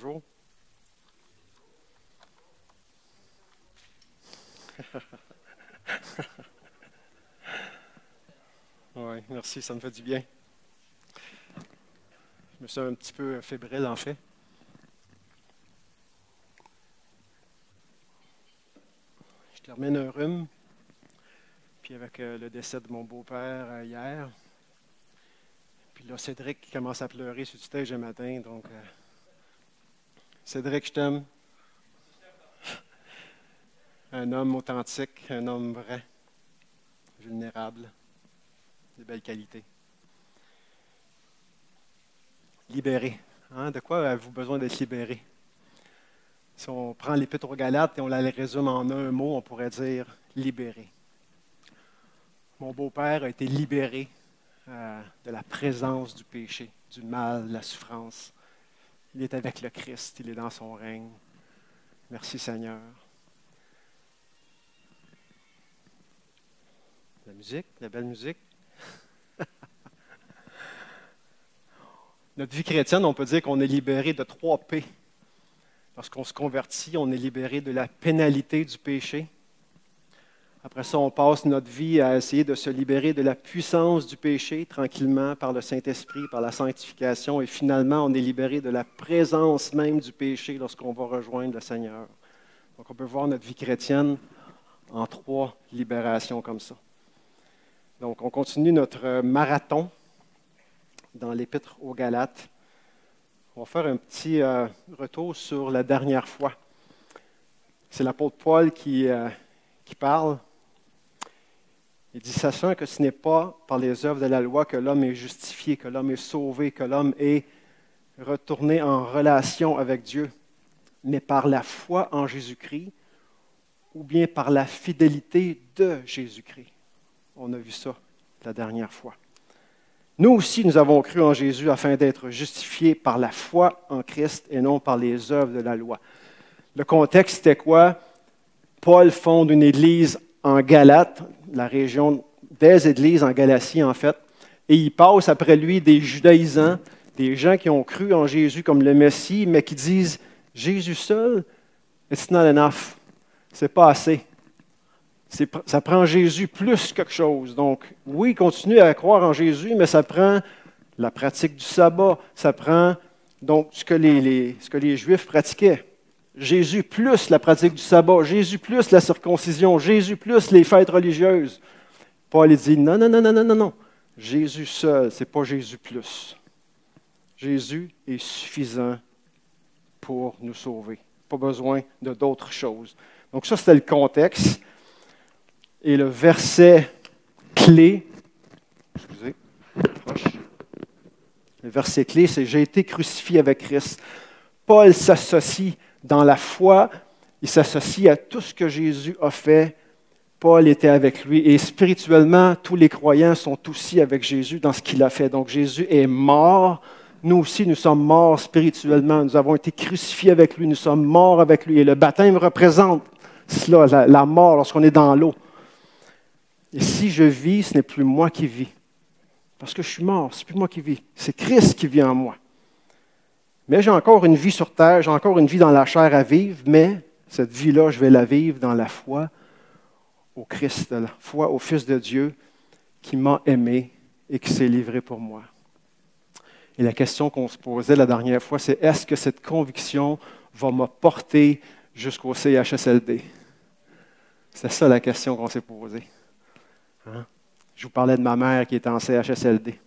Bonjour. Oui, merci, ça me fait du bien. Je me sens un petit peu fébrile, en fait. Je termine un rhume, puis avec le décès de mon beau-père hier, puis là, Cédric qui commence à pleurer sur le stage un matin, donc Cédric, je t'aime. Un homme authentique, un homme vrai, vulnérable, de belles qualités. Libéré. Hein? De quoi avez-vous besoin d'être libéré? Si on prend l'Épître aux Galates et on la résume en un mot, on pourrait dire libéré. Mon beau-père a été libéré de la présence du péché, du mal, de la souffrance. Il est avec le Christ, il est dans son règne. Merci Seigneur. La musique, la belle musique. Notre vie chrétienne, on peut dire qu'on est libéré de 3 P. Lorsqu'on se convertit, on est libéré de la pénalité du péché. Après ça, on passe notre vie à essayer de se libérer de la puissance du péché tranquillement par le Saint-Esprit, par la sanctification. Et finalement, on est libéré de la présence même du péché lorsqu'on va rejoindre le Seigneur. Donc, on peut voir notre vie chrétienne en 3 libérations comme ça. Donc, on continue notre marathon dans l'Épître aux Galates. On va faire un petit retour sur la dernière fois. C'est l'apôtre Paul qui parle. Il dit, sachant que ce n'est pas par les œuvres de la loi que l'homme est justifié, que l'homme est sauvé, que l'homme est retourné en relation avec Dieu, mais par la foi en Jésus-Christ ou bien par la fidélité de Jésus-Christ. On a vu ça la dernière fois. Nous aussi, nous avons cru en Jésus afin d'être justifiés par la foi en Christ et non par les œuvres de la loi. Le contexte, c'était quoi? Paul fonde une église en Galate, la région des églises en Galatie en fait, et il passe après lui des judaïsants, des gens qui ont cru en Jésus comme le Messie, mais qui disent « Jésus seul, it's not enough, c'est pas assez. Ça prend Jésus plus quelque chose. » Donc, oui, continue à croire en Jésus, mais ça prend la pratique du sabbat, ça prend donc ce que les Juifs pratiquaient. Jésus plus la pratique du sabbat, Jésus plus la circoncision, Jésus plus les fêtes religieuses. Paul dit non, non, non, non, non, non, non. Jésus seul, ce n'est pas Jésus plus. Jésus est suffisant pour nous sauver. Pas besoin de d'autres choses. Donc ça, c'était le contexte. Et le verset clé, le verset clé, c'est « J'ai été crucifié avec Christ ». Paul s'associe dans la foi, il s'associe à tout ce que Jésus a fait. Paul était avec lui et spirituellement, tous les croyants sont aussi avec Jésus dans ce qu'il a fait. Donc Jésus est mort. Nous aussi, nous sommes morts spirituellement. Nous avons été crucifiés avec lui, nous sommes morts avec lui. Et le baptême représente cela, la mort lorsqu'on est dans l'eau. Et si je vis, ce n'est plus moi qui vis. Parce que je suis mort, ce n'est plus moi qui vis. C'est Christ qui vit en moi. Mais j'ai encore une vie sur terre, j'ai encore une vie dans la chair à vivre, mais cette vie-là, je vais la vivre dans la foi au Christ, la foi au Fils de Dieu qui m'a aimé et qui s'est livré pour moi. Et la question qu'on se posait la dernière fois, c'est est-ce que cette conviction va me porter jusqu'au CHSLD? C'est ça la question qu'on s'est posée. Hein? Je vous parlais de ma mère qui était en CHSLD.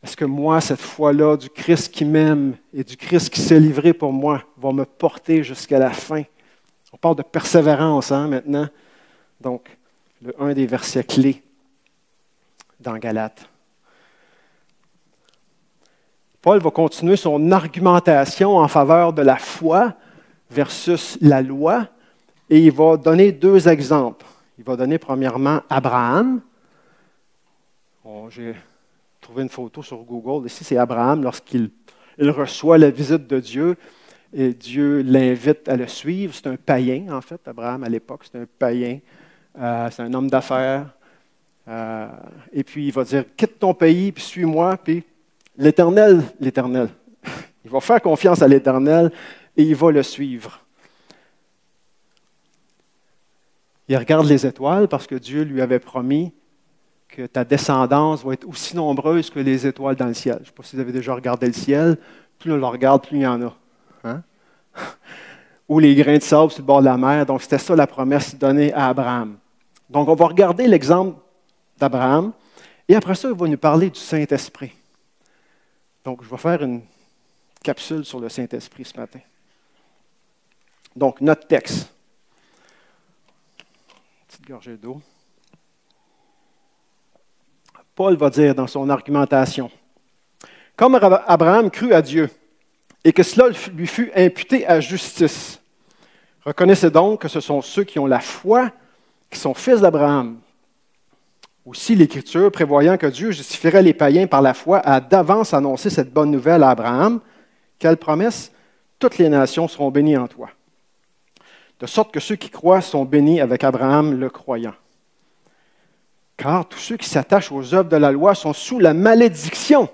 Est-ce que moi, cette foi-là du Christ qui m'aime et du Christ qui s'est livré pour moi va me porter jusqu'à la fin? On parle de persévérance maintenant. Donc, un des versets clés dans Galates. Paul va continuer son argumentation en faveur de la foi versus la loi et il va donner 2 exemples. Il va donner premièrement Abraham. J'ai trouvé une photo sur Google. Ici, c'est Abraham lorsqu'il reçoit la visite de Dieu et Dieu l'invite à le suivre. C'est un païen, en fait, Abraham à l'époque. C'est un païen. C'est un homme d'affaires. Et puis, il va dire, quitte ton pays, puis suis-moi. Puis l'Éternel, Il va faire confiance à l'Éternel et il va le suivre. Il regarde les étoiles parce que Dieu lui avait promis que ta descendance va être aussi nombreuse que les étoiles dans le ciel. Je ne sais pas si vous avez déjà regardé le ciel. Plus on le regarde, plus il y en a. Hein? Ou les grains de sable sur le bord de la mer. Donc, c'était ça la promesse donnée à Abraham. Donc, on va regarder l'exemple d'Abraham. Et après ça, il va nous parler du Saint-Esprit. Donc, je vais faire une capsule sur le Saint-Esprit ce matin. Donc, notre texte. Petite gorgée d'eau. Paul va dire dans son argumentation, « Comme Abraham crut à Dieu, et que cela lui fut imputé à justice, reconnaissez donc que ce sont ceux qui ont la foi qui sont fils d'Abraham. Aussi, l'Écriture, prévoyant que Dieu justifierait les païens par la foi, a d'avance annoncé cette bonne nouvelle à Abraham. Quelle promesse? Toutes les nations seront bénies en toi. De sorte que ceux qui croient sont bénis avec Abraham le croyant. Car tous ceux qui s'attachent aux œuvres de la loi sont sous la malédiction,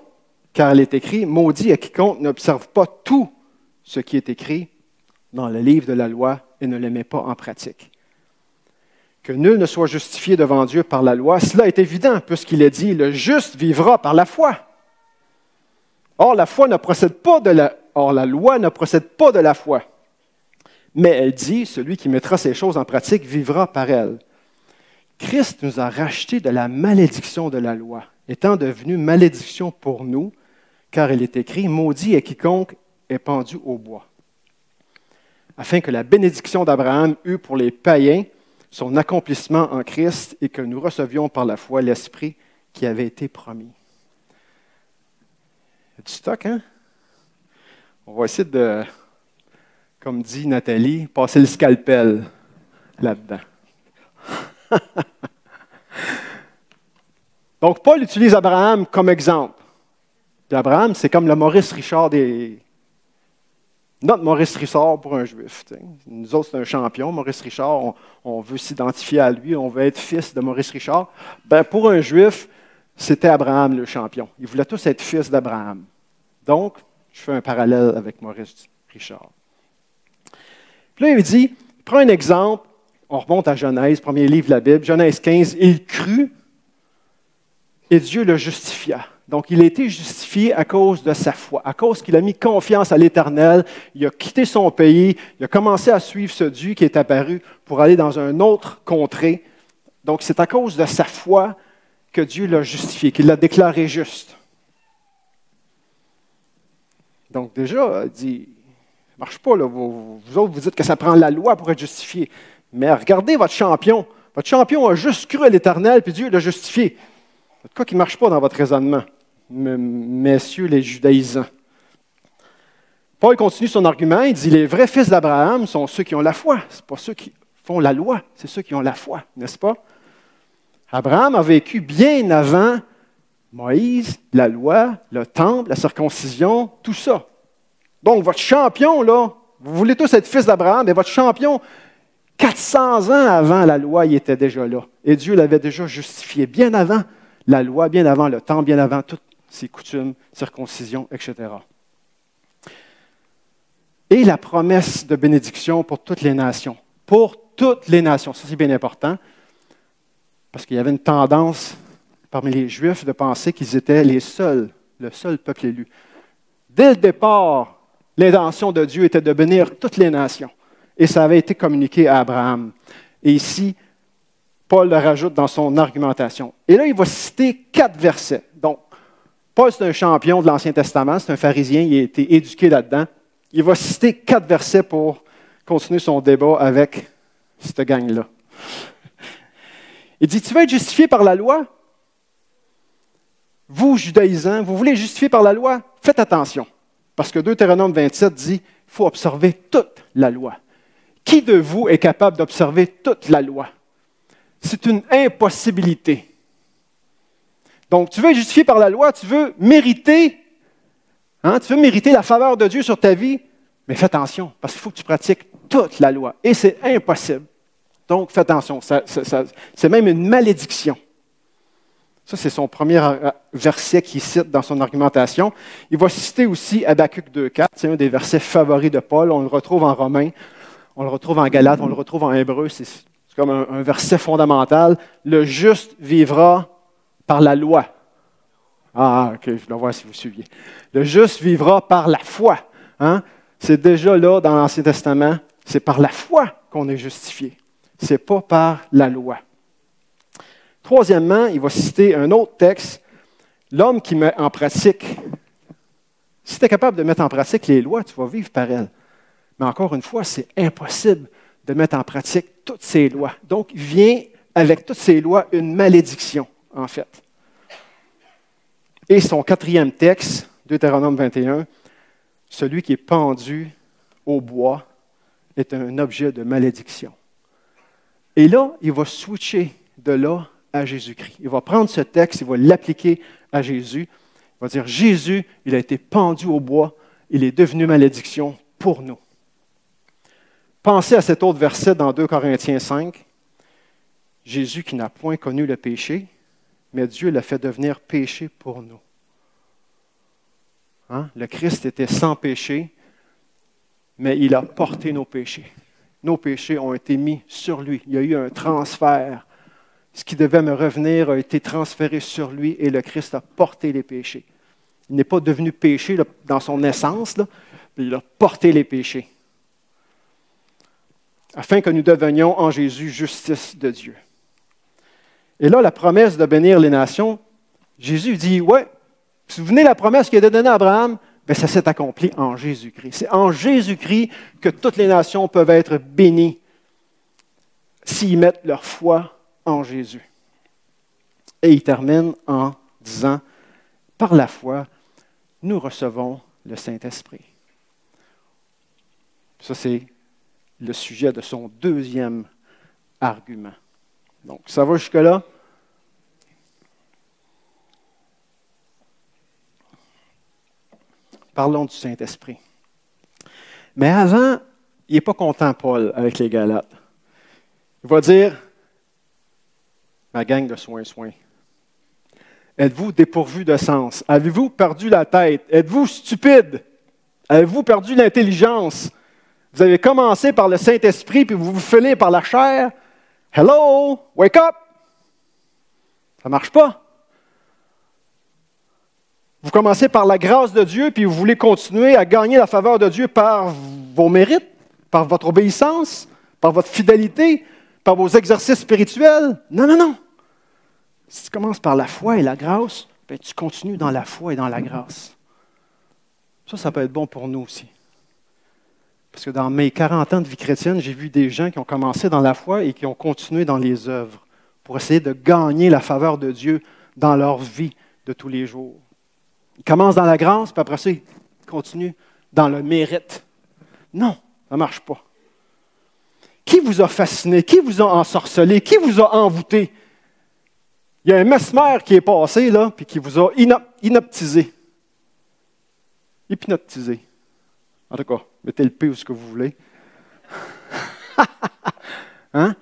car il est écrit, maudit à quiconque n'observe pas tout ce qui est écrit dans le livre de la loi et ne le met pas en pratique. Que nul ne soit justifié devant Dieu par la loi, cela est évident, puisqu'il est dit, le juste vivra par la foi. Or, la loi ne procède pas de la foi. Mais elle dit, celui qui mettra ces choses en pratique vivra par elles. Christ nous a rachetés de la malédiction de la loi, étant devenu malédiction pour nous, car il est écrit, maudit est quiconque est pendu au bois. Afin que la bénédiction d'Abraham eût pour les païens son accomplissement en Christ et que nous recevions par la foi l'Esprit qui avait été promis. Il y a du stock, hein? On va essayer de, comme dit Nathalie, passer le scalpel là-dedans. Donc, Paul utilise Abraham comme exemple. Puis Abraham, c'est comme le Maurice Richard des... Notre Maurice Richard pour un Juif. T'sais. Nous autres, c'est un champion. Maurice Richard, on veut s'identifier à lui, on veut être fils de Maurice Richard. Ben, pour un Juif, c'était Abraham le champion. Ils voulaient tous être fils d'Abraham. Donc, je fais un parallèle avec Maurice Richard. Puis là, il dit, prends un exemple. On remonte à Genèse, premier livre de la Bible, Genèse 15. Il crut et Dieu le justifia. Donc, il a été justifié à cause de sa foi, à cause qu'il a mis confiance à l'Éternel. Il a quitté son pays, il a commencé à suivre ce Dieu qui est apparu pour aller dans un autre contrée. Donc, c'est à cause de sa foi que Dieu l'a justifié, qu'il l'a déclaré juste. Donc, déjà, il dit, ça ne marche pas, là. Vous autres, vous dites que ça prend la loi pour être justifié. Mais regardez votre champion. Votre champion a juste cru à l'Éternel, puis Dieu l'a justifié. C'est quoi qui ne marche pas dans votre raisonnement, messieurs les judaïsants. Paul continue son argument, il dit, les vrais fils d'Abraham sont ceux qui ont la foi. Ce n'est pas ceux qui font la loi, c'est ceux qui ont la foi, n'est-ce pas? Abraham a vécu bien avant Moïse, la loi, le temple, la circoncision, tout ça. Donc, votre champion, là, vous voulez tous être fils d'Abraham, mais votre champion, 400 ans avant la loi, il était déjà là. Et Dieu l'avait déjà justifié bien avant la loi, bien avant le temple, bien avant toutes ses coutumes, circoncision, etc. Et la promesse de bénédiction pour toutes les nations. Pour toutes les nations. Ça, c'est bien important, parce qu'il y avait une tendance parmi les Juifs de penser qu'ils étaient le seul peuple élu. Dès le départ, l'intention de Dieu était de bénir toutes les nations. Et ça avait été communiqué à Abraham. Et ici, Paul le rajoute dans son argumentation. Et là, il va citer 4 versets. Donc, Paul, c'est un champion de l'Ancien Testament, c'est un pharisien, il a été éduqué là-dedans. Il va citer 4 versets pour continuer son débat avec cette gang-là. Il dit, tu veux être justifié par la loi? Vous, judaïsants, vous voulez être justifié par la loi? Faites attention. Parce que Deutéronome 27 dit, il faut observer toute la loi. Qui de vous est capable d'observer toute la loi? C'est une impossibilité. Donc, tu veux être justifié par la loi, tu veux mériter la faveur de Dieu sur ta vie, mais fais attention, parce qu'il faut que tu pratiques toute la loi. Et c'est impossible. Donc, fais attention, c'est même une malédiction. Ça, c'est son premier verset qu'il cite dans son argumentation. Il va citer aussi Habakkuk 2,4. C'est un des versets favoris de Paul. On le retrouve en Romains, on le retrouve en Galates, on le retrouve en Hébreux. C'est comme un verset fondamental. Le juste vivra par la loi. Ah, OK, je dois voir si vous suiviez. Le juste vivra par la foi. Hein? C'est déjà là dans l'Ancien Testament. C'est par la foi qu'on est justifié. Ce n'est pas par la loi. Troisièmement, il va citer un autre texte, l'homme qui met en pratique. Si tu es capable de mettre en pratique les lois, tu vas vivre par elles. Mais encore une fois, c'est impossible de mettre en pratique toutes ces lois. Donc, vient avec toutes ces lois une malédiction, en fait. Et son quatrième texte, Deutéronome 21, celui qui est pendu au bois est un objet de malédiction. Et là, il va switcher de là à Jésus-Christ. Il va prendre ce texte, il va l'appliquer à Jésus. Il va dire, Jésus, il a été pendu au bois, il est devenu malédiction pour nous. Pensez à cet autre verset dans 2 Corinthiens 5. Jésus qui n'a point connu le péché, mais Dieu l'a fait devenir péché pour nous. Hein? Le Christ était sans péché, mais il a porté nos péchés. Nos péchés ont été mis sur lui. Il y a eu un transfert. Ce qui devait me revenir a été transféré sur lui et le Christ a porté les péchés. Il n'est pas devenu péché là, dans son essence, là, mais il a porté les péchés. Afin que nous devenions en Jésus justice de Dieu. Et là, la promesse de bénir les nations, Jésus dit, ouais, vous vous souvenez la promesse qu'il a donnée à Abraham? Bien, ça s'est accompli en Jésus-Christ. C'est en Jésus-Christ que toutes les nations peuvent être bénies s'ils mettent leur foi en Jésus. Et il termine en disant, par la foi, nous recevons le Saint-Esprit. Ça, c'est le sujet de son deuxième argument. Donc, ça va jusque-là? Parlons du Saint-Esprit. Mais avant, il n'est pas content, Paul, avec les Galates. Il va dire, ma gang de soins. Êtes-vous dépourvus de sens? Avez-vous perdu la tête? Êtes-vous stupide? Avez-vous perdu l'intelligence? Vous avez commencé par le Saint-Esprit, puis vous vous filez par la chair. Hello, wake up! Ça ne marche pas. Vous commencez par la grâce de Dieu, puis vous voulez continuer à gagner la faveur de Dieu par vos mérites, par votre obéissance, par votre fidélité, par vos exercices spirituels. Non. Si tu commences par la foi et la grâce, bien, tu continues dans la foi et dans la grâce. Ça peut être bon pour nous aussi. Parce que dans mes 40 ans de vie chrétienne, j'ai vu des gens qui ont commencé dans la foi et qui ont continué dans les œuvres pour essayer de gagner la faveur de Dieu dans leur vie de tous les jours. Ils commencent dans la grâce, puis après ça, ils continuent dans le mérite. Non, ça ne marche pas. Qui vous a fasciné? Qui vous a ensorcelé? Qui vous a envoûté? Il y a un mesmer qui est passé, là, puis qui vous a hypnotisé. Hypnotisé. En tout cas, mettez le P où ce que vous voulez. Hein?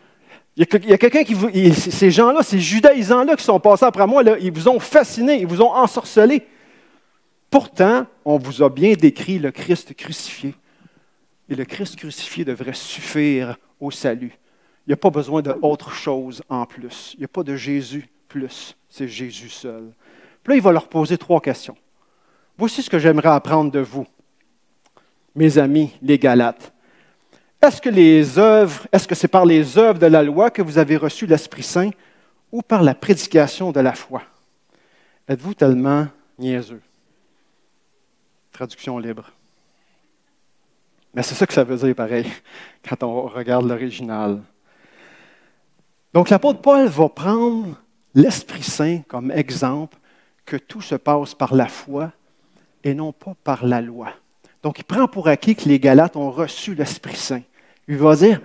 Il y a quelqu'un qui vous... Ces gens-là, ces judaïsants-là qui sont passés après moi, là, ils vous ont fasciné, ils vous ont ensorcelé. Pourtant, on vous a bien décrit le Christ crucifié. Et le Christ crucifié devrait suffire au salut. Il n'y a pas besoin d'autre chose en plus. Il n'y a pas de Jésus plus. C'est Jésus seul. Puis là, il va leur poser 3 questions. Voici ce que j'aimerais apprendre de vous, mes amis, les Galates. Est-ce que c'est par les œuvres de la loi que vous avez reçu l'Esprit Saint ou par la prédication de la foi? Êtes-vous tellement niaiseux? Traduction libre. Mais c'est ça que ça veut dire pareil, quand on regarde l'original. Donc l'apôtre Paul va prendre l'Esprit Saint comme exemple que tout se passe par la foi et non pas par la loi. Donc il prend pour acquis que les Galates ont reçu l'Esprit Saint. Il va dire,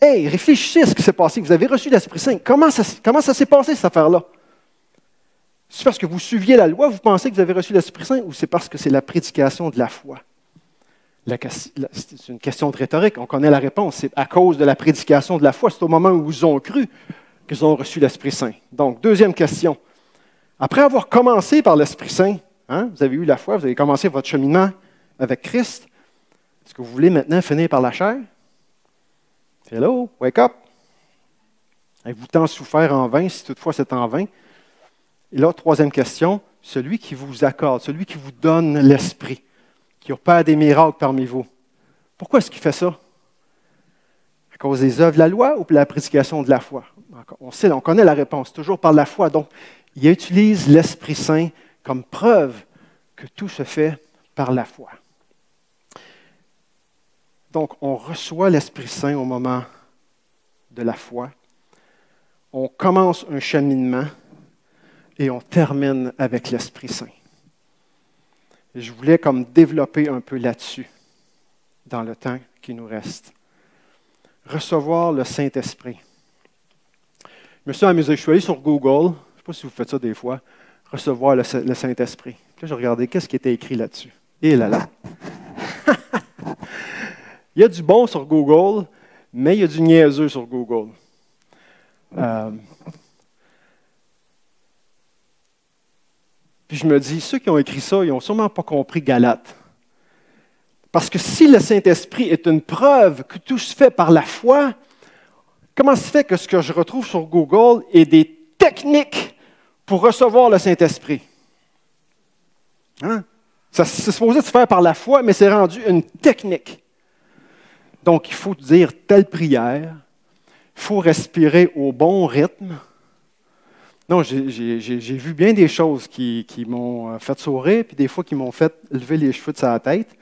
hey, réfléchissez à ce qui s'est passé. Vous avez reçu l'Esprit Saint. Comment ça s'est passé, cette affaire-là? C'est parce que vous suiviez la loi, vous pensez que vous avez reçu l'Esprit Saint, ou c'est parce que c'est la prédication de la foi? C'est une question de rhétorique. On connaît la réponse. C'est à cause de la prédication de la foi. C'est au moment où ils ont cru qu'ils ont reçu l'Esprit Saint. Donc, deuxième question. Après avoir commencé par l'Esprit Saint, hein, vous avez eu la foi, vous avez commencé votre cheminement avec Christ, est-ce que vous voulez maintenant finir par la chair? Hello, wake up! Avez-vous tant souffert en vain, si toutefois c'est en vain? Et là, troisième question, celui qui vous accorde, celui qui vous donne l'Esprit, qui opère des miracles parmi vous, pourquoi est-ce qu'il fait ça? À cause des œuvres de la loi ou pour la prédication de la foi? On sait, on connaît la réponse, toujours par la foi. Donc, il utilise l'Esprit Saint comme preuve que tout se fait par la foi. Donc, on reçoit l'Esprit Saint au moment de la foi. On commence un cheminement et on termine avec l'Esprit Saint. Et je voulais comme développer un peu là-dessus dans le temps qui nous reste. Recevoir le Saint-Esprit. Je me suis amusé, je suis allé sur Google, je ne sais pas si vous faites ça des fois, recevoir le Saint-Esprit. Puis là, j'ai regardé qu'est-ce qui était écrit là-dessus. Et là là. Il y a du bon sur Google, mais il y a du niaiseux sur Google. Puis je me dis, ceux qui ont écrit ça, ils n'ont sûrement pas compris Galates. Parce que si le Saint-Esprit est une preuve que tout se fait par la foi, comment se fait que ce que je retrouve sur Google est des techniques pour recevoir le Saint-Esprit? Hein? Ça, c'est supposé se faire par la foi, mais c'est rendu une technique. Donc, il faut dire telle prière, il faut respirer au bon rythme. Non, j'ai vu bien des choses qui m'ont fait sourire, puis des fois qui m'ont fait lever les cheveux de sa tête.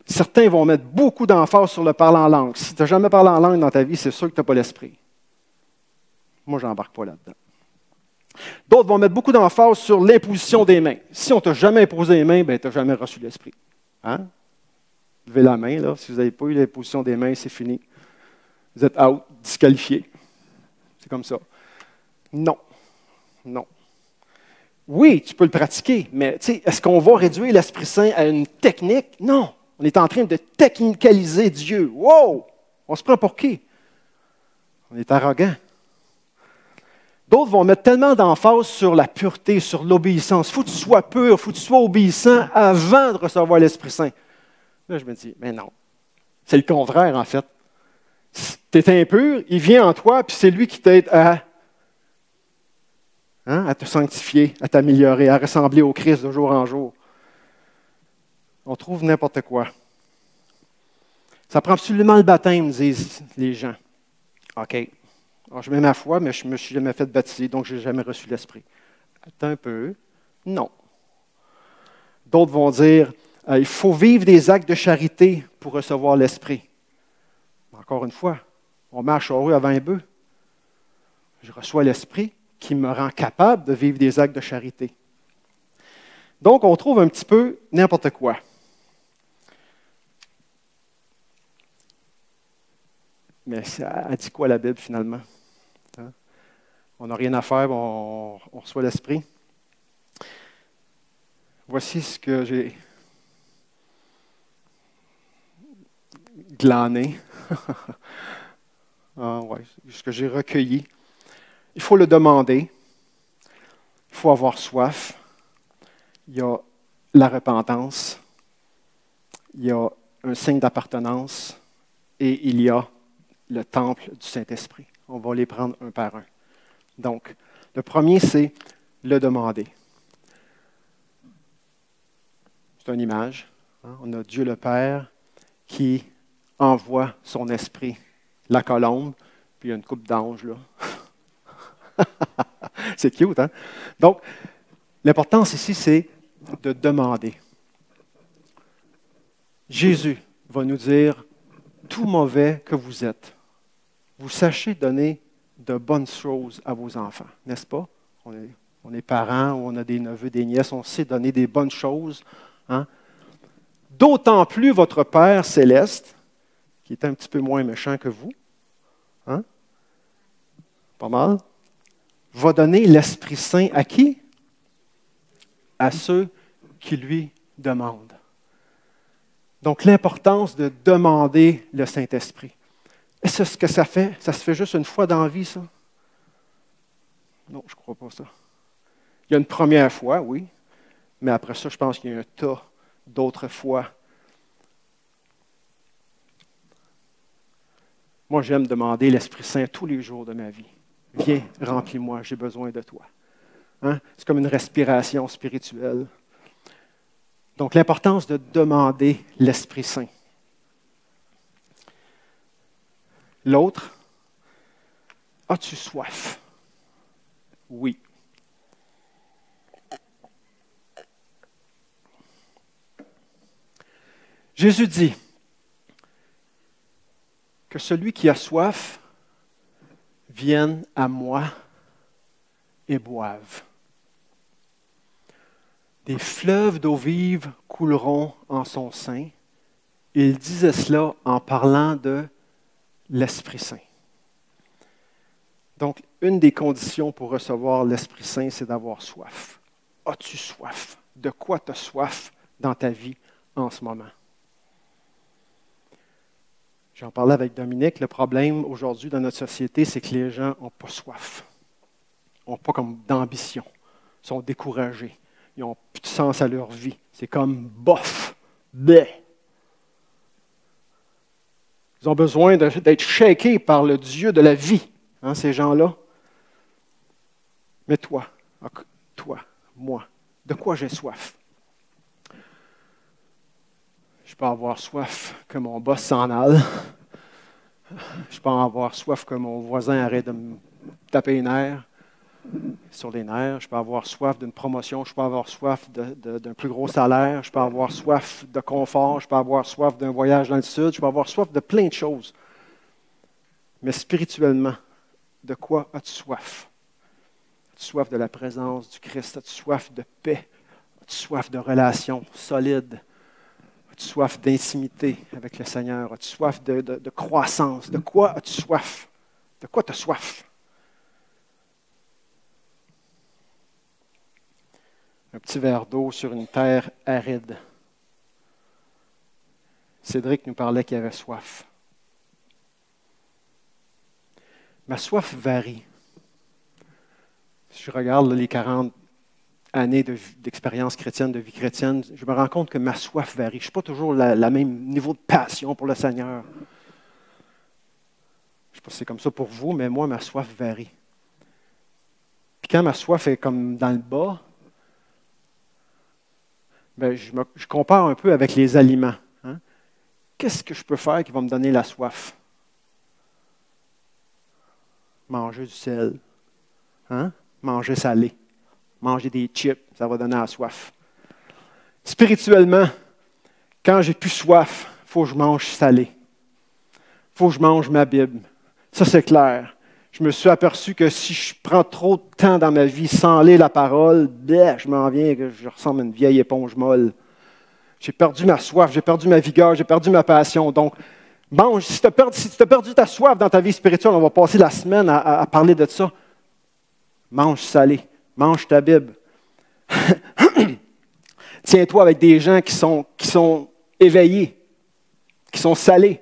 Certains vont mettre beaucoup d'emphase sur le parler en langue. Si tu n'as jamais parlé en langue dans ta vie, c'est sûr que tu n'as pas l'esprit. Moi, je n'embarque pas là-dedans. D'autres vont mettre beaucoup d'emphase sur l'imposition des mains. Si on ne t'a jamais imposé les mains, ben, tu n'as jamais reçu l'esprit. Hein? Levez la main, là. Si vous n'avez pas eu l'imposition des mains, c'est fini. Vous êtes out, disqualifié. C'est comme ça. Non. Non. Oui, tu peux le pratiquer, mais est-ce qu'on va réduire l'Esprit Saint à une technique? Non. On est en train de technicaliser Dieu. Wow! On se prend pour qui? On est arrogant. D'autres vont mettre tellement d'emphase sur la pureté, sur l'obéissance. Il faut que tu sois pur, il faut que tu sois obéissant avant de recevoir l'Esprit Saint. Là, je me dis, mais non. C'est le contraire, en fait. Tu es impur, il vient en toi, puis c'est lui qui t'aide à te sanctifier, à t'améliorer, à ressembler au Christ de jour en jour. On trouve n'importe quoi. Ça prend absolument le baptême, disent les gens. OK. Alors, je mets ma foi, mais je ne me suis jamais fait baptiser, donc je n'ai jamais reçu l'Esprit. Attends un peu. Non. D'autres vont dire, il faut vivre des actes de charité pour recevoir l'Esprit. Encore une fois, on marche au rue avant un bœuf. Je reçois l'Esprit qui me rend capable de vivre des actes de charité. Donc, on trouve un petit peu n'importe quoi. Mais elle dit quoi la Bible finalement? Hein? On n'a rien à faire, on reçoit l'Esprit. Voici ce que j'ai glané, ce que j'ai recueilli. Il faut le demander, il faut avoir soif, il y a la repentance, il y a un signe d'appartenance et il y a le temple du Saint-Esprit. On va les prendre un par un. Donc, le premier, c'est le demander. C'est une image. Hein? On a Dieu le Père qui envoie son esprit, la colombe, puis il y a une coupe d'anges, là. C'est cute, hein? Donc, l'importance ici, c'est de demander. Jésus va nous dire, tout mauvais que vous êtes, vous sachez donner de bonnes choses à vos enfants, n'est-ce pas? On est parents, on a des neveux, des nièces, on sait donner des bonnes choses. Hein? D'autant plus votre Père céleste, qui est un petit peu moins méchant que vous, hein? Pas mal, va donner l'Esprit Saint à qui? À ceux qui lui demandent. Donc, l'importance de demander le Saint-Esprit. Est-ce que ça fait? Ça se fait juste une fois dans la vie, ça? Non, je ne crois pas ça. Il y a une première fois, oui, mais après ça, je pense qu'il y a un tas d'autres fois. Moi, j'aime demander l'Esprit Saint tous les jours de ma vie. Viens, remplis-moi, j'ai besoin de toi. Hein? C'est comme une respiration spirituelle. Donc, l'importance de demander l'Esprit Saint. L'autre, as-tu soif? Oui. Jésus dit que celui qui a soif vienne à moi et boive. Des fleuves d'eau vive couleront en son sein. Il disait cela en parlant de l'Esprit Saint. Donc, une des conditions pour recevoir l'Esprit Saint, c'est d'avoir soif. As-tu soif? De quoi tu as soif dans ta vie en ce moment? J'en parlais avec Dominique. Le problème aujourd'hui dans notre société, c'est que les gens n'ont pas soif. N'ont pas comme d'ambition. Ils sont découragés. Ils n'ont plus de sens à leur vie. C'est comme bof, bleh. Ils ont besoin d'être shakés par le Dieu de la vie, hein, ces gens-là. Mais toi, moi, de quoi j'ai soif? Je peux avoir soif que mon boss s'en aille. Je peux avoir soif que mon voisin arrête de me taper les nerfs, sur les nerfs. Je peux avoir soif d'une promotion. Je peux avoir soif d'un plus gros salaire. Je peux avoir soif de confort. Je peux avoir soif d'un voyage dans le sud. Je peux avoir soif de plein de choses. Mais spirituellement, de quoi as-tu soif? As-tu soif de la présence du Christ? As-tu soif de paix? As-tu soif de relations solides? As-tu soif d'intimité avec le Seigneur? As-tu soif de croissance? De quoi as-tu soif? De quoi tu as soif? Un petit verre d'eau sur une terre aride. Cédric nous parlait qu'il avait soif. Ma soif varie. Si je regarde les 40 années d'expérience chrétienne, de vie chrétienne, je me rends compte que ma soif varie. Je ne suis pas toujours le même niveau de passion pour le Seigneur. Je ne sais pas si c'est comme ça pour vous, mais moi, ma soif varie. Puis quand ma soif est comme dans le bas, ben, je compare un peu avec les aliments. Hein? Qu'est-ce que je peux faire qui va me donner la soif? Manger du sel. Hein? Manger salé. Manger des chips, ça va donner la soif. Spirituellement, quand j'ai plus soif, il faut que je mange salé. Il faut que je mange ma Bible. Ça, c'est clair. Je me suis aperçu que si je prends trop de temps dans ma vie sans lire la parole, je m'en viens que je ressemble à une vieille éponge molle. J'ai perdu ma soif, j'ai perdu ma vigueur, j'ai perdu ma passion. Donc, mange. Si tu as perdu ta soif dans ta vie spirituelle, on va passer la semaine à parler de ça. Mange salé. Mange ta Bible. Tiens-toi avec des gens qui sont éveillés, qui sont salés.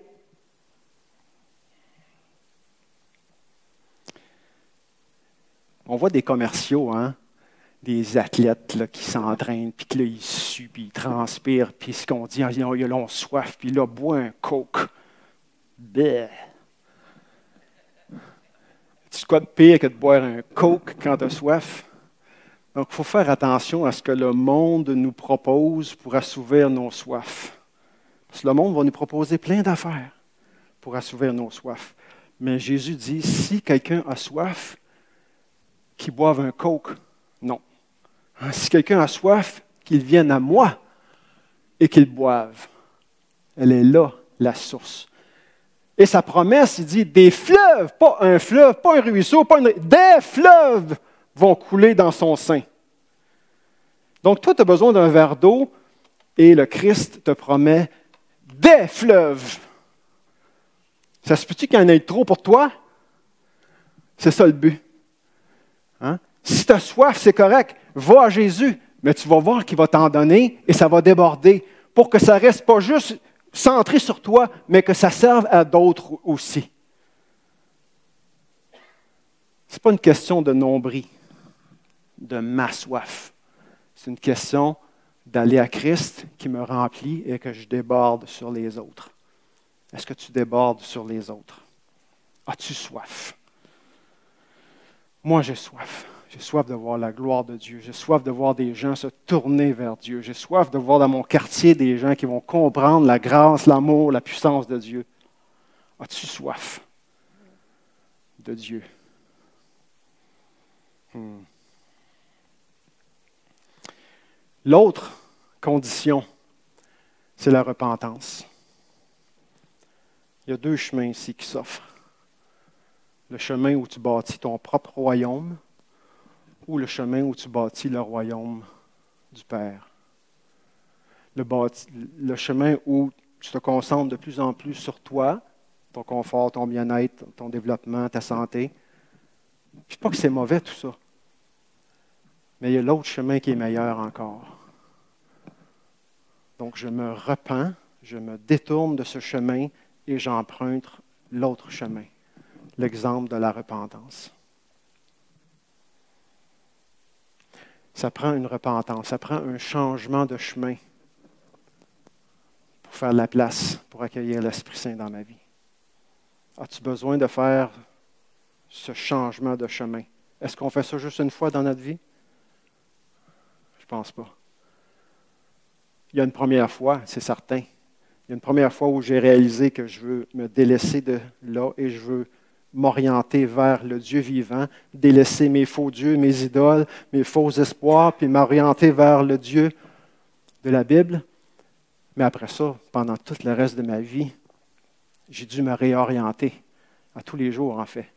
On voit des commerciaux, hein? Des athlètes là, qui s'entraînent, puis que là, ils suent, puis ils transpirent, puis ce qu'on dit, ils ont soif, puis là, bois un coke. Bleh. Tu quoi de pire que de boire un coke quand tu as soif? Donc, il faut faire attention à ce que le monde nous propose pour assouvir nos soifs. Parce que le monde va nous proposer plein d'affaires pour assouvir nos soifs. Mais Jésus dit, si quelqu'un a soif, qu'il boive un coke. Non. Si quelqu'un a soif, qu'il vienne à moi et qu'il boive. Elle est là, la source. Et sa promesse, il dit, des fleuves, pas un fleuve, pas un ruisseau, des fleuves vont couler dans son sein. Donc, toi, tu as besoin d'un verre d'eau et le Christ te promet des fleuves. Ça se peut-tu qu'il y en ait trop pour toi? C'est ça le but. Hein? Si tu as soif, c'est correct. Va à Jésus, mais tu vas voir qu'il va t'en donner et ça va déborder pour que ça ne reste pas juste centré sur toi, mais que ça serve à d'autres aussi. Ce n'est pas une question de nombril. de ma soif. C'est une question d'aller à Christ qui me remplit et que je déborde sur les autres. Est-ce que tu débordes sur les autres? As-tu soif? Moi, j'ai soif. J'ai soif de voir la gloire de Dieu. J'ai soif de voir des gens se tourner vers Dieu. J'ai soif de voir dans mon quartier des gens qui vont comprendre la grâce, l'amour, la puissance de Dieu. As-tu soif de Dieu? L'autre condition, c'est la repentance. Il y a deux chemins ici qui s'offrent. Le chemin où tu bâtis ton propre royaume ou le chemin où tu bâtis le royaume du Père. Le chemin où tu te concentres de plus en plus sur toi, ton confort, ton bien-être, ton développement, ta santé. Je ne dis pas que c'est mauvais tout ça. Mais il y a l'autre chemin qui est meilleur encore. Donc je me repens, je me détourne de ce chemin et j'emprunte l'autre chemin, l'exemple de la repentance. Ça prend une repentance, ça prend un changement de chemin pour faire de la place, pour accueillir l'Esprit Saint dans ma vie. As-tu besoin de faire ce changement de chemin? Est-ce qu'on fait ça juste une fois dans notre vie? Je ne pense pas. Il y a une première fois, c'est certain. Il y a une première fois où j'ai réalisé que je veux me délaisser de là et je veux m'orienter vers le Dieu vivant, délaisser mes faux dieux, mes idoles, mes faux espoirs, puis m'orienter vers le Dieu de la Bible. Mais après ça, pendant tout le reste de ma vie, j'ai dû me réorienter à tous les jours, en fait.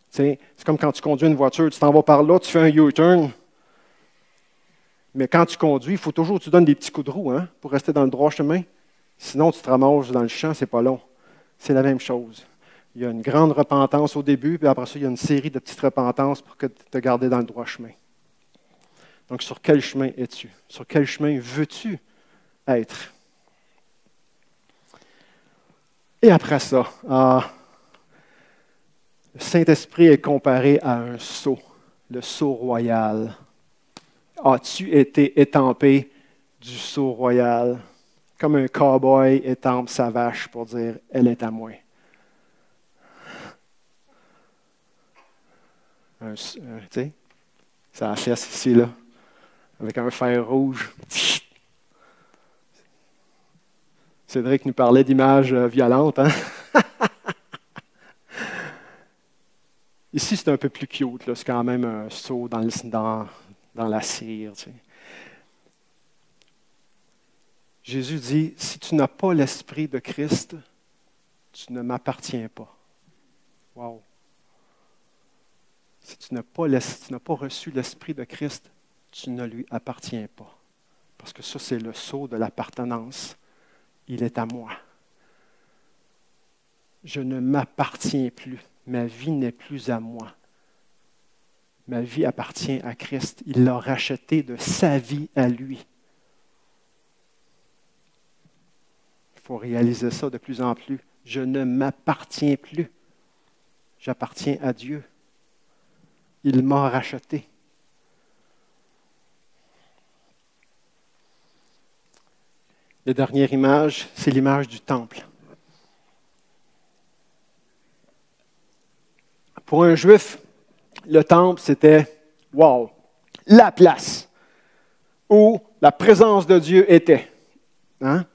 C'est comme quand tu conduis une voiture, tu t'en vas par là, tu fais un U-turn. Mais quand tu conduis, il faut toujours que tu donnes des petits coups de roue pour rester dans le droit chemin. Sinon, tu te ramasses dans le champ, c'est pas long. C'est la même chose. Il y a une grande repentance au début, puis après ça, il y a une série de petites repentances pour te garder dans le droit chemin. Donc, sur quel chemin es-tu? Sur quel chemin veux-tu être? Et après ça, le Saint-Esprit est comparé à un sceau, le sceau royal. As-tu été étampé du sceau royal? Comme un cow-boy étampe sa vache pour dire « elle est à moi ». Tu sais, ça achète ici, là, avec un fer rouge. Cédric nous parlait d'images violentes. Ici, c'est un peu plus cute. Là. C'est quand même un seau dans la cire. Tu sais. Jésus dit, si tu n'as pas l'Esprit de Christ, tu ne m'appartiens pas. Wow! Si tu n'as pas reçu l'Esprit de Christ, tu ne lui appartiens pas. Parce que ça, c'est le sceau de l'appartenance. Il est à moi. Je ne m'appartiens plus. Ma vie n'est plus à moi. Ma vie appartient à Christ. Il l'a rachetée de sa vie à lui. Il faut réaliser ça de plus en plus. Je ne m'appartiens plus. J'appartiens à Dieu. Il m'a racheté. La dernière image, c'est l'image du temple. Pour un Juif, le temple, c'était, wow, la place où la présence de Dieu était. Hein?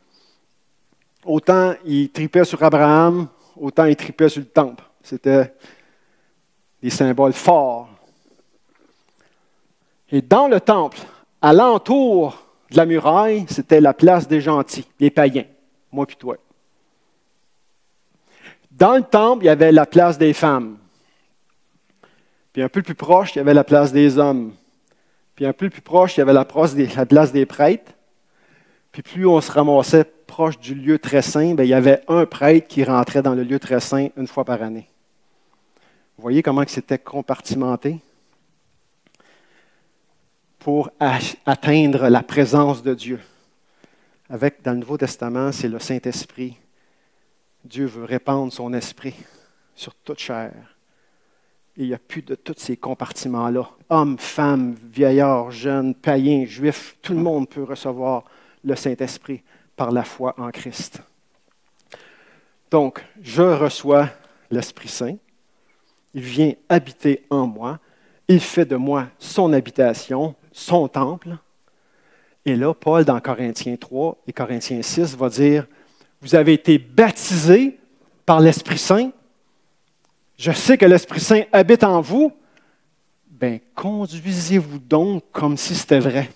Autant il tripait sur Abraham, autant il tripait sur le temple. C'était des symboles forts. Et dans le temple, alentour de la muraille, c'était la place des gentils, les païens, moi puis toi. Dans le temple, il y avait la place des femmes. Puis un peu plus proche, il y avait la place des hommes. Puis un peu plus proche, il y avait la place des prêtres. Puis plus on se ramassait proche du lieu très saint, bien, il y avait un prêtre qui rentrait dans le lieu très saint une fois par année. Vous voyez comment c'était compartimenté? Pour atteindre la présence de Dieu. Dans le Nouveau Testament, c'est le Saint-Esprit. Dieu veut répandre son esprit sur toute chair. Et il n'y a plus de tous ces compartiments-là. Hommes, femmes, vieillards, jeunes, païens, juifs, tout le monde peut recevoir le Saint-Esprit par la foi en Christ. Donc, je reçois l'Esprit Saint. Il vient habiter en moi. Il fait de moi son habitation, son temple. Et là, Paul, dans Corinthiens 3 et Corinthiens 6, va dire, vous avez été baptisés par l'Esprit Saint. Je sais que l'Esprit Saint habite en vous. Bien, conduisez-vous donc comme si c'était vrai.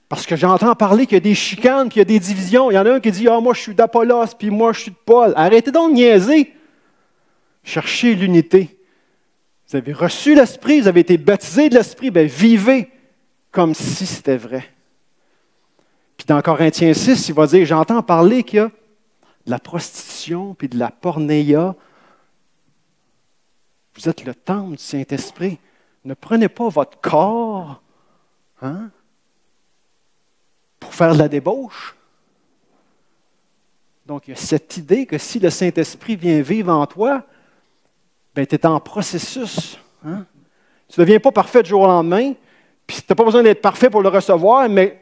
Parce que j'entends parler qu'il y a des chicanes, puis il y a des divisions. Il y en a un qui dit, « Ah, moi, je suis d'Apollos, puis moi, je suis de Paul. » Arrêtez donc de niaiser. Cherchez l'unité. Vous avez reçu l'Esprit, vous avez été baptisés de l'Esprit, bien, vivez comme si c'était vrai. Puis dans Corinthiens 6, il va dire, j'entends parler qu'il y a de la prostitution puis de la pornéia. Vous êtes le temple du Saint-Esprit. Ne prenez pas votre corps pour faire de la débauche. Donc, il y a cette idée que si le Saint-Esprit vient vivre en toi, ben, tu es en processus. Tu ne deviens pas parfait du jour au lendemain, puis tu n'as pas besoin d'être parfait pour le recevoir, mais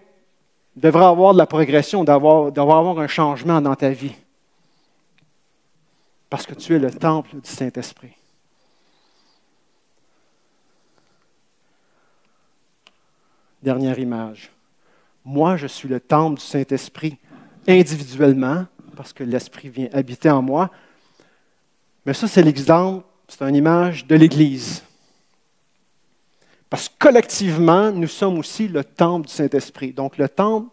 il devrait avoir de la progression, d'avoir un changement dans ta vie. Parce que tu es le temple du Saint-Esprit. Dernière image. Moi, je suis le temple du Saint-Esprit individuellement, parce que l'Esprit vient habiter en moi. Mais ça, c'est l'exemple, c'est une image de l'Église. Parce que collectivement, nous sommes aussi le temple du Saint-Esprit. Donc, le temple,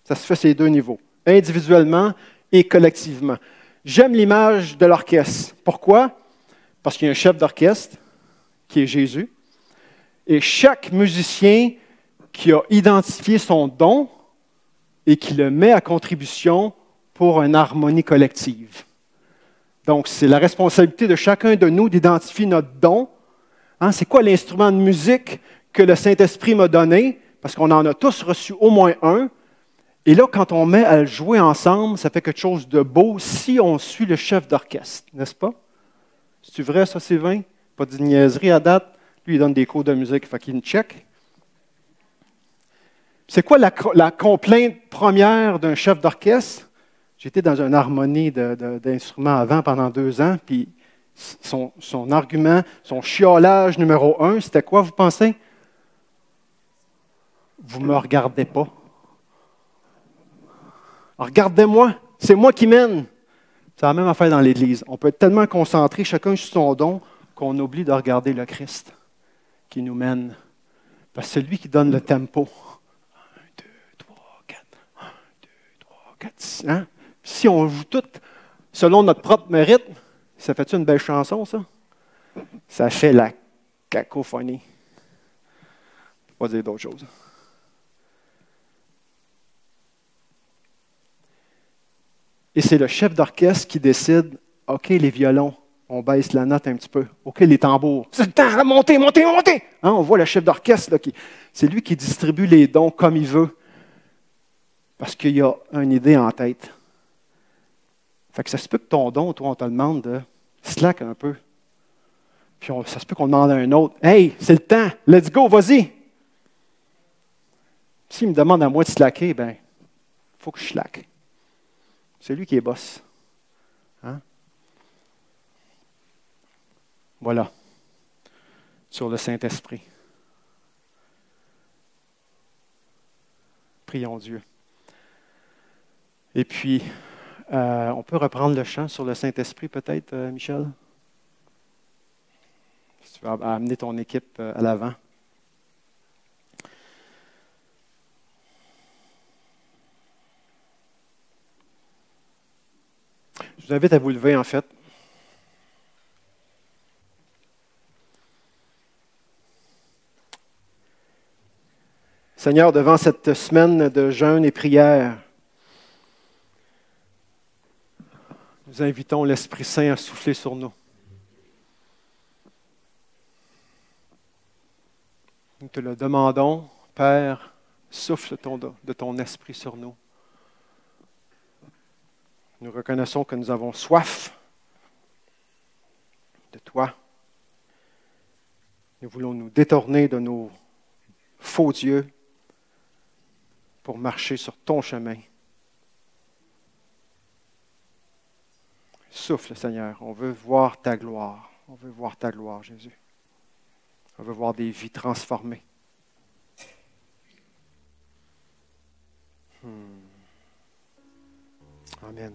ça se fait sur les deux niveaux, individuellement et collectivement. J'aime l'image de l'orchestre. Pourquoi? Parce qu'il y a un chef d'orchestre, qui est Jésus, et chaque musicien qui a identifié son don et qui le met à contribution pour une harmonie collective. Donc, c'est la responsabilité de chacun de nous d'identifier notre don. C'est quoi l'instrument de musique que le Saint-Esprit m'a donné? Parce qu'on en a tous reçu au moins un. Et là, quand on met à le jouer ensemble, ça fait quelque chose de beau si on suit le chef d'orchestre, n'est-ce pas? C'est vrai, ça, Sylvain? Pas de niaiserie à date. Lui, il donne des cours de musique, il faut qu'il me check. C'est quoi la complainte première d'un chef d'orchestre? J'étais dans une harmonie d'instruments avant pendant 2 ans, puis son argument, son chiolage numéro 1, c'était quoi, vous pensez? Vous ne me regardez pas. Regardez-moi, c'est moi qui mène. C'est la même affaire dans l'Église. On peut être tellement concentré, chacun sur son don, qu'on oublie de regarder le Christ qui nous mène. Parce que c'est lui qui donne le tempo. 1, 2, 3, 4. 1, 2, 3, 4. Si on joue tout selon notre propre mérite, ça fait-tu une belle chanson, ça? Ça fait la cacophonie. Je ne peux pas dire d'autre chose. Et c'est le chef d'orchestre qui décide, OK, les violons, on baisse la note un petit peu. OK, les tambours, c'est le temps, là, montez, montez, montez! On voit le chef d'orchestre, là, c'est lui qui distribue les dons comme il veut, parce qu'il a une idée en tête. Fait que ça se peut que ton don, toi, on te demande de slack un peu. Puis ça se peut qu'on demande à un autre, « Hey, c'est le temps, let's go, vas-y! » S'il me demande à moi de slacker, bien, il faut que je slack. C'est lui qui est boss. Voilà. Sur le Saint-Esprit. Prions Dieu. Et puis, on peut reprendre le chant sur le Saint-Esprit peut-être, Michel? Si tu vas amener ton équipe à l'avant. Je vous invite à vous lever, en fait. Seigneur, devant cette semaine de jeûne et prière, nous invitons l'Esprit Saint à souffler sur nous. Nous te le demandons, Père, souffle de ton Esprit sur nous. Nous reconnaissons que nous avons soif de toi. Nous voulons nous détourner de nos faux dieux pour marcher sur ton chemin. Souffle, Seigneur. On veut voir ta gloire. On veut voir ta gloire, Jésus. On veut voir des vies transformées. Amen.